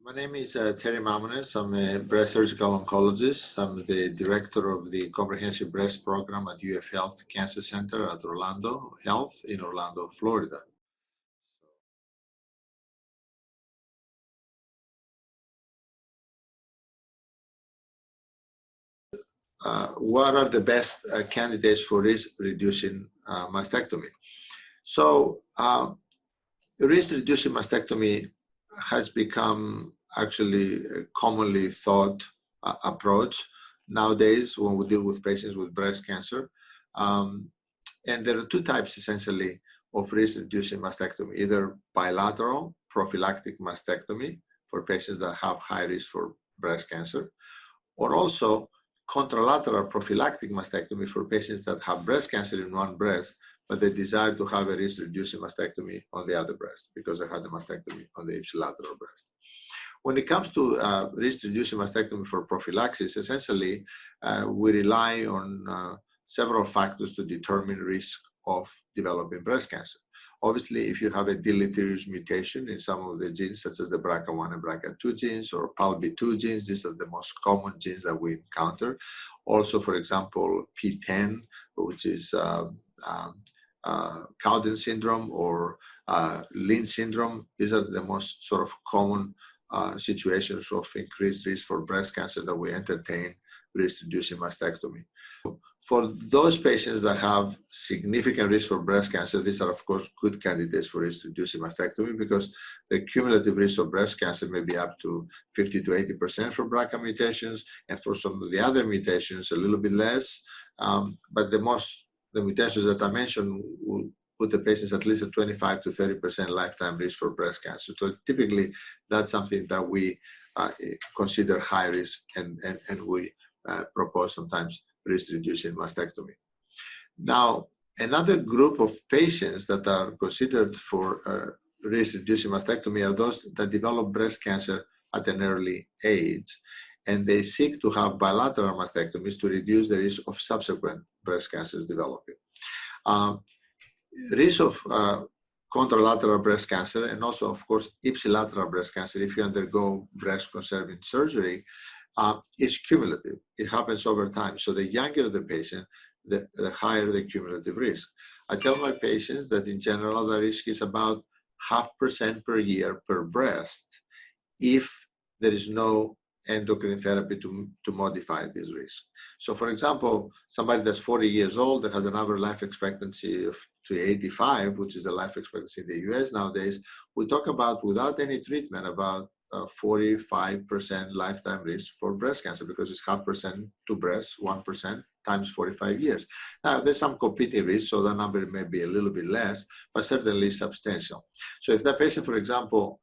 My name is Terry Mamounas. I'm a breast surgical oncologist. I'm the director of the Comprehensive Breast Program at UF Health Cancer Center at Orlando Health in Orlando, Florida. What are the best candidates for risk-reducing mastectomy? So, risk-reducing mastectomy has become actually a commonly thought approach nowadays when we deal with patients with breast cancer. And there are two types essentially of risk-reducing mastectomy, either bilateral prophylactic mastectomy for patients that have high risk for breast cancer, or also contralateral prophylactic mastectomy for patients that have breast cancer in one breast, but they desire to have a risk-reducing mastectomy on the other breast because they had a mastectomy on the ipsilateral breast. When it comes to risk-reducing mastectomy for prophylaxis, essentially we rely on several factors to determine risk of developing breast cancer. Obviously, if you have a deleterious mutation in some of the genes, such as the BRCA1 and BRCA2 genes or PALB2 genes, these are the most common genes that we encounter. Also, for example, P10, which is Cowden syndrome or Lynch syndrome. These are the most sort of common situations of increased risk for breast cancer that we entertain risk-reducing mastectomy. For those patients that have significant risk for breast cancer, these are of course good candidates for risk-reducing mastectomy because the cumulative risk of breast cancer may be up to 50 to 80% for BRCA mutations, and for some of the other mutations a little bit less. But the mutations that I mentioned will put the patients at least at 25 to 30% lifetime risk for breast cancer. So typically that's something that we consider high risk and we propose sometimes risk-reducing mastectomy. Now, another group of patients that are considered for risk-reducing mastectomy are those that develop breast cancer at an early age, and they seek to have bilateral mastectomies to reduce the risk of subsequent breast cancers developing. Risk of contralateral breast cancer and also, of course, ipsilateral breast cancer, if you undergo breast conserving surgery, is cumulative. It happens over time. So the younger the patient, the higher the cumulative risk. I tell my patients that in general, the risk is about 0.5% per year per breast if there is no endocrine therapy to modify this risk. So for example, somebody that's 40 years old that has an average life expectancy of to 85, which is the life expectancy in the US nowadays, we talk about, without any treatment, about 45% lifetime risk for breast cancer because it's 0.5% to breast, 1% times 45 years. Now, there's some competing risks, so the number may be a little bit less, but certainly substantial. So if that patient, for example,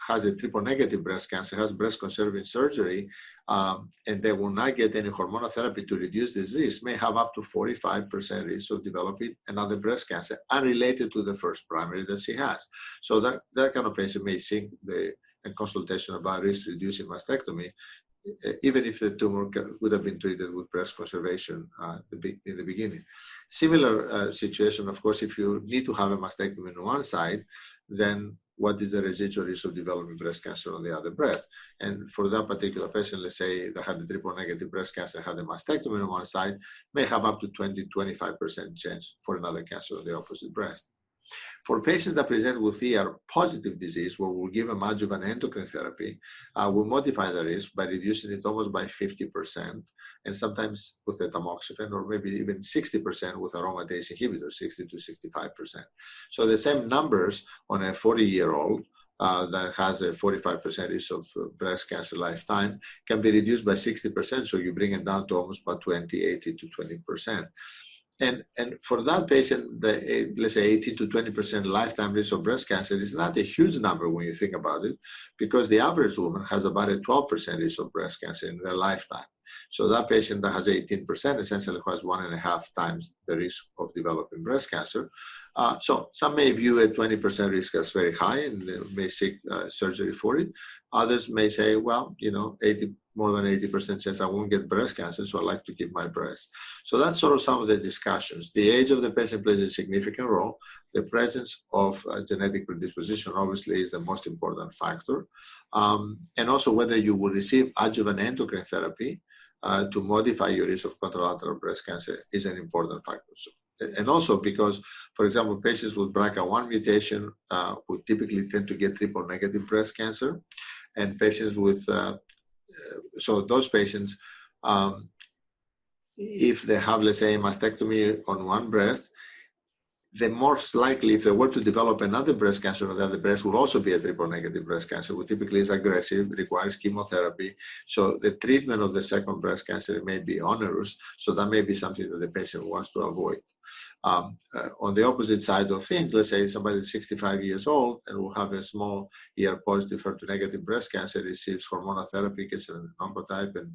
has a triple-negative breast cancer, has breast conserving surgery, and they will not get any hormonal therapy to reduce this risk, may have up to 45% risk of developing another breast cancer unrelated to the first primary that she has. So that kind of patient may seek a consultation about risk-reducing mastectomy, even if the tumor would have been treated with breast conservation in the beginning. Similar situation, of course, if you need to have a mastectomy on one side, then what is the residual risk of developing breast cancer on the other breast? And for that particular patient, let's say they had a triple-negative breast cancer, had a mastectomy on one side, may have up to 20-25% chance for another cancer on the opposite breast. For patients that present with ER-positive disease, where we'll give them adjuvant endocrine therapy, we'll modify the risk by reducing it almost by 50%, and sometimes with a tamoxifen, or maybe even 60% with aromatase inhibitors, 60 to 65%. So the same numbers on a 40-year-old that has a 45% risk of breast cancer lifetime can be reduced by 60%, so you bring it down to almost about 80 to 20%. And for that patient, let's say 18 to 20% lifetime risk of breast cancer is not a huge number when you think about it, because the average woman has about a 12% risk of breast cancer in their lifetime. So that patient that has 18% essentially has 1.5 times the risk of developing breast cancer. So some may view a 20% risk as very high and may seek surgery for it. Others may say, well, 80 more than 80% chance I won't get breast cancer, so I like to keep my breast. So that's sort of some of the discussions. The age of the patient plays a significant role. The presence of genetic predisposition obviously is the most important factor. And also whether you will receive adjuvant endocrine therapy to modify your risk of contralateral breast cancer is an important factor. So, and also because, for example, patients with BRCA1 mutation would typically tend to get triple negative breast cancer, and patients with so those patients, if they have, let's say, a mastectomy on one breast, the most likely, if they were to develop another breast cancer on the other breast, will also be a triple negative breast cancer, which typically is aggressive, requires chemotherapy. So the treatment of the second breast cancer may be onerous. So that may be something that the patient wants to avoid. On the opposite side of things, let's say somebody is 65 years old and will have a small ER-positive, HER2-negative breast cancer, receives hormonal therapy, gets an oncotype, and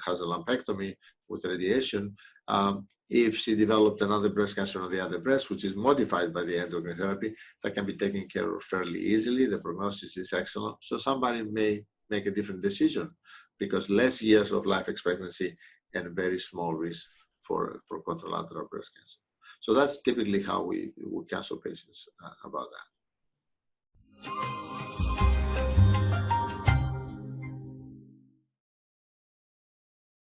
has a lumpectomy with radiation. If she developed another breast cancer on the other breast, which is modified by the endocrine therapy, that can be taken care of fairly easily. The prognosis is excellent. So somebody may make a different decision because less years of life expectancy and very small risk for contralateral breast cancer. So that's typically how we counsel patients about that.